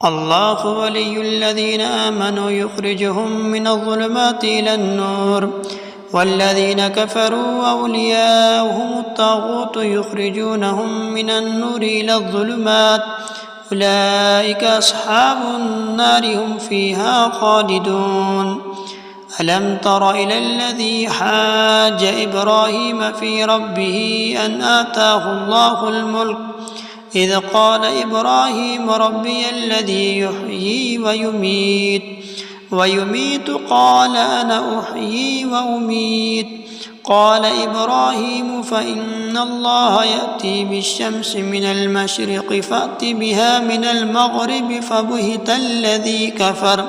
الله ولي الذين آمنوا يخرجهم من الظلمات إلى النور والذين كفروا أولياؤهم الطاغوت يخرجونهم من النور إلى الظلمات أولئك أصحاب النار هم فيها خالدون. ألم تر إلى الذي حاج إبراهيم في ربه أن آتاه الله الملك إذ قال إبراهيم ربي الذي يحيي ويميت قال أنا أحيي وأميت قال إبراهيم فإن الله يأتي بالشمس من المشرق فأت بها من المغرب فبهت الذي كفر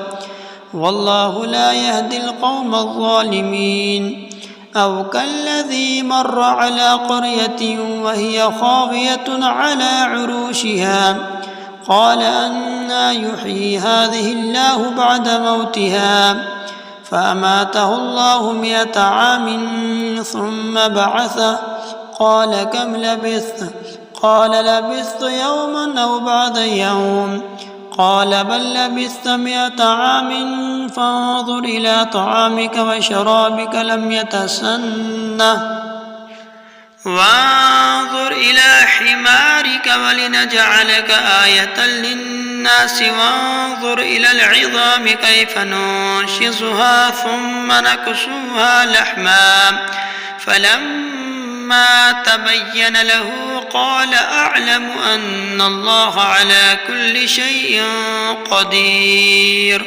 والله لا يهدي القوم الظالمين. أو كالذي مر على قرية وهي خاوية على عروشها قال أنى يحيي هذه الله بعد موتها فأماته الله 100 عام ثم بعثه قال كم لبثت قال لبثت يوما أو بعد يوم قال بل لبثت 100 عام فانظر إلى طعامك وشرابك لم يتسنه وانظر إلى حمارك ولنجعلك آية للناس وانظر إلى العظام كيف ننشزها ثم نكسوها لحما فلما تبين له قال أعلم أن الله على كل شيء قدير.